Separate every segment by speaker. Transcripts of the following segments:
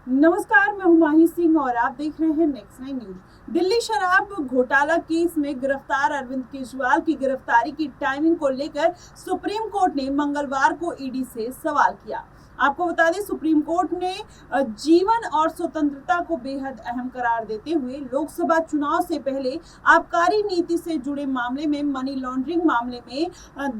Speaker 1: नमस्कार, मैं हुमायूं सिंह और आप देख रहे हैं नेक्स्ट 9 न्यूज। दिल्ली शराब घोटाला केस में गिरफ्तार अरविंद केजरीवाल की गिरफ्तारी की टाइमिंग को लेकर सुप्रीम कोर्ट ने मंगलवार को ईडी से सवाल किया। आपको बता दें, सुप्रीम कोर्ट ने जीवन और स्वतंत्रता को बेहद अहम करार देते हुए लोकसभा चुनाव से पहले आबकारी नीति से जुड़े मामले में मनी लॉन्ड्रिंग मामले में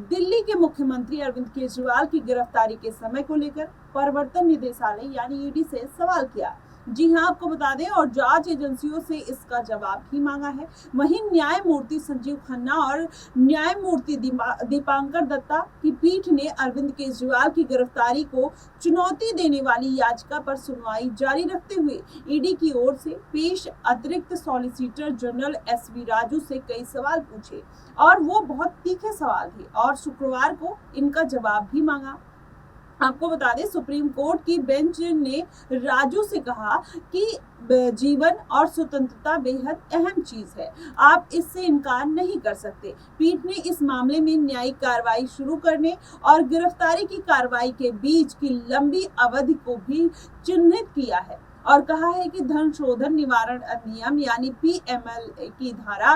Speaker 1: दिल्ली के मुख्यमंत्री अरविंद केजरीवाल की गिरफ्तारी के समय को लेकर प्रवर्तन निदेशालय यानी ईडी से सवाल किया। जी हां, आपको बता दें, और जांच एजेंसियों से इसका जवाब भी मांगा है। वहीं न्यायमूर्ति संजीव खन्ना और न्यायमूर्ति दीपांकर दत्ता की पीठ ने अरविंद केजरीवाल की गिरफ्तारी को चुनौती देने वाली याचिका पर सुनवाई जारी रखते हुए ईडी की ओर से पेश अतिरिक्त सॉलिसिटर जनरल एसवी राजू से कई सवाल पूछे और वो बहुत तीखे सवाल थे और शुक्रवार को इनका जवाब भी मांगा। आपको बता दें, सुप्रीम कोर्ट की बेंच ने राजू से कहा कि जीवन और स्वतंत्रता बेहद अहम चीज है, आप इससे इनकार नहीं कर सकते। पीठ ने इस मामले में न्यायिक कार्रवाई शुरू करने और गिरफ्तारी की कार्रवाई के बीच की लंबी अवधि को भी चिन्हित किया है और कहा है कि धन शोधन निवारण अधिनियम यानी पीएमएल की धारा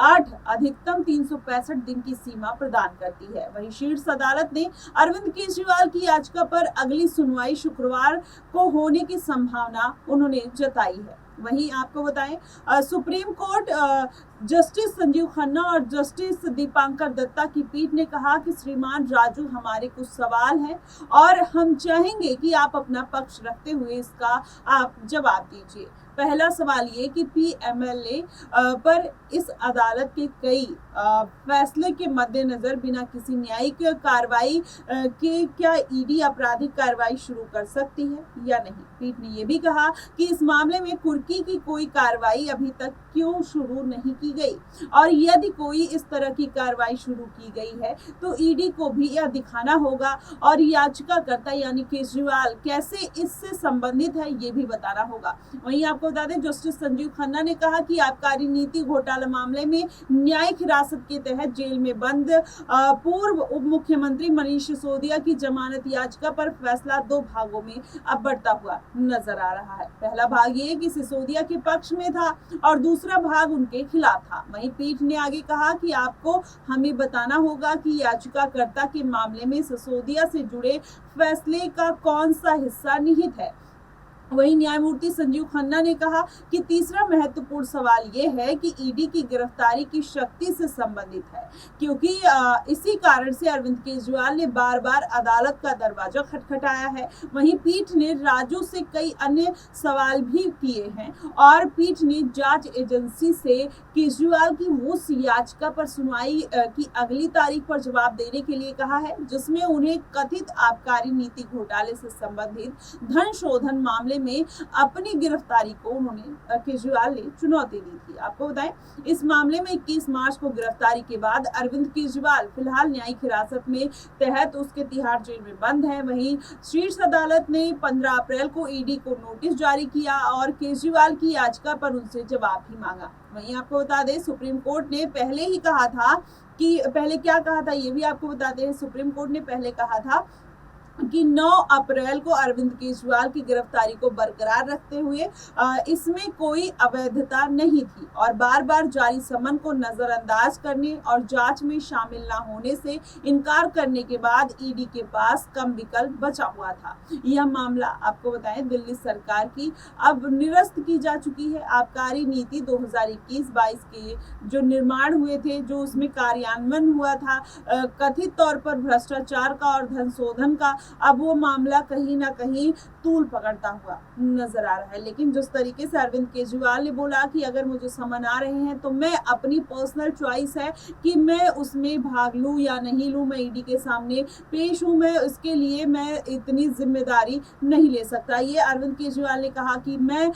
Speaker 1: 8 अधिकतम 365 दिन की सीमा प्रदान करती है। वहीं शीर्ष अदालत ने अरविंद केजरीवाल की याचिका पर अगली सुनवाई शुक्रवार को होने की संभावना उन्होंने जताई है। वहीं आपको बताएं, supreme court justice Sanjeev Khanna और जस्टिस दीपांकर दत्ता की पीठ ने कहा कि श्रीमान राजू, हमारे कुछ सवाल हैं और हम चाहेंगे कि आप अपना पक्ष रखते हुए इसका आप जवाब दीजिए। पहला सवाल ये कि पीएमएलए पर इस अदालत के कई फैसले के मद्देनजर बिना किसी न्यायिक कार्रवाई के क्या ईडी आपराधिक कार्रवाई शुरू कर सकती है या नहीं। पीठ ने यह भी कहा कि इस मामले में कुर्की की कोई कार्रवाई अभी तक क्यों शुरू नहीं की गई और यदि कोई इस तरह की कार्रवाई शुरू की गई है तो ईडी को भी यह दिखाना होगा और याचिकाकर्ता यानी केजरीवाल कैसे इससे संबंधित है ये भी बताना होगा। वहीं आपको बता दें, जस्टिस संजीव खन्ना ने कहा कि आबकारी नीति घोटाला मामले में न्यायिक हिरासत के तहत जेल में बंद पूर्व उप मुख्यमंत्री मनीष सिसोदिया की जमानत याचिका पर फैसला 2 भागों में अब बढ़ता हुआ नजर आ रहा है। पहला भाग ये कि सिसोदिया के पक्ष में था और दूसरा भाग उनके खिलाफ था। वहीं पीठ ने आगे कहा कि आपको हमें बताना होगा कि याचिकाकर्ता के मामले में सिसोदिया से जुड़े फैसले का कौन सा हिस्सा निहित है। वहीं न्यायमूर्ति संजीव खन्ना ने कहा कि तीसरा महत्वपूर्ण सवाल यह है कि ईडी की गिरफ्तारी की शक्ति से संबंधित है, क्योंकि इसी कारण से अरविंद केजरीवाल ने बार बार अदालत का दरवाजा खटखटाया है। वहीं पीठ ने राजू से कई अन्य सवाल भी किए हैं और पीठ ने जांच एजेंसी से केजरीवाल की उस याचिका पर सुनवाई की अगली तारीख पर जवाब देने के लिए कहा है जिसमें उन्हें कथित आबकारी नीति घोटाले से संबंधित धन शोधन मामले में अपनी गिरफ्तारी को उन्होंने केजरीवाल ने चुनौती दी थी। आपको बताएं, इस मामले में 21 मार्च को गिरफ्तारी के बाद अरविंद केजरीवाल फिलहाल न्यायिक हिरासत में तहत उसके तिहाड़ जेल में बंद है। वहीं शीर्ष अदालत ने 15 अप्रैल को ईडी को नोटिस जारी किया और केजरीवाल की याचिका पर उनसे जवाब भी मांगा। वहीं आपको बता दें, सुप्रीम कोर्ट ने पहले ही कहा था कि पहले क्या कहा था ये भी आपको बताते हैं। सुप्रीम कोर्ट ने पहले कहा था कि 9 अप्रैल को अरविंद केजरीवाल की गिरफ्तारी को बरकरार रखते हुए इसमें कोई अवैधता नहीं थी और बार बार जारी समन को नजरअंदाज करने और जांच में शामिल न होने से इनकार करने के बाद ईडी के पास कम विकल्प बचा हुआ था। यह मामला आपको बताएं, दिल्ली सरकार की अब निरस्त की जा चुकी है। आबकारी नीति 2021-22 के जो निर्माण हुए थे, जो उसमें कार्यान्वयन हुआ था कथित तौर पर भ्रष्टाचार का और धन शोधन का, अब वो मामला कहीं ना कहीं तूल पकड़ता हुआ नजर आ रहा है। लेकिन जिस तरीके से अरविंद केजरीवाल ने बोला कि अगर मुझे समन आ रहे हैं तो मैं अपनी पर्सनल चॉइस है कि मैं उसमें भाग लूं या नहीं लूं, मैं ईडी के सामने पेश हूं, मैं इसके लिए मैं इतनी जिम्मेदारी नहीं ले सकता। ये अरविंद केजरीवाल ने कहा कि मैं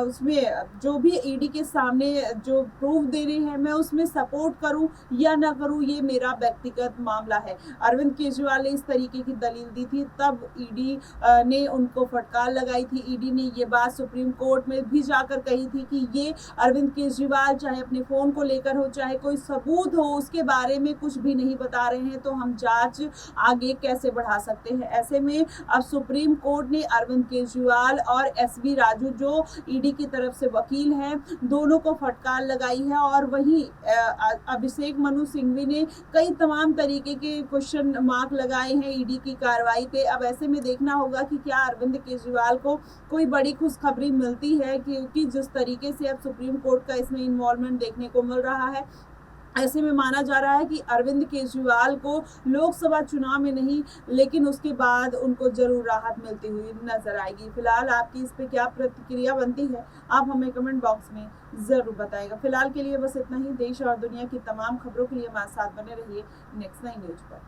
Speaker 1: उसमें जो भी ईडी के सामने जो प्रूफ दे रहे हैं मैं उसमें सपोर्ट करूं या ना करूं, ये मेरा व्यक्तिगत मामला है। अरविंद केजरीवाल ने इस तरीके की दलील अपील दी थी, तब ईडी ने उनको फटकार लगाई थी। ईडी ने ये बात सुप्रीम कोर्ट में भी जाकर कही थी कि ये अरविंद केजरीवाल चाहे अपने फ़ोन को लेकर हो, चाहे कोई सबूत हो, उसके बारे में कुछ भी नहीं बता रहे हैं, तो हम जांच आगे कैसे बढ़ा सकते हैं। ऐसे में अब सुप्रीम कोर्ट ने अरविंद केजरीवाल और एसवी राजू जो ईडी की तरफ से वकील हैं, दोनों को फटकार लगाई है। और वहीं अभिषेक मनु सिंघवी ने कई तमाम तरीके के क्वेश्चन मार्क लगाए हैं ईडी की कार्रवाई पे। अब ऐसे में देखना होगा कि क्या अरविंद केजरीवाल को कोई बड़ी खुशखबरी मिलती है, क्योंकि जिस तरीके से अब सुप्रीम कोर्ट का इसमें इन्वॉल्वमेंट देखने को मिल रहा है, ऐसे में माना जा रहा है कि अरविंद केजरीवाल को लोकसभा चुनाव में नहीं, लेकिन उसके बाद उनको जरूर राहत मिलती हुई नजर आएगी। फिलहाल आपकी इस पे क्या प्रतिक्रिया बनती है, आप हमें कमेंट बॉक्स में जरूर बताएगा। फिलहाल के लिए बस इतना ही। देश और दुनिया की तमाम खबरों के लिए हमारे साथ बने रहिए नेक्स्ट 9 न्यूज पर।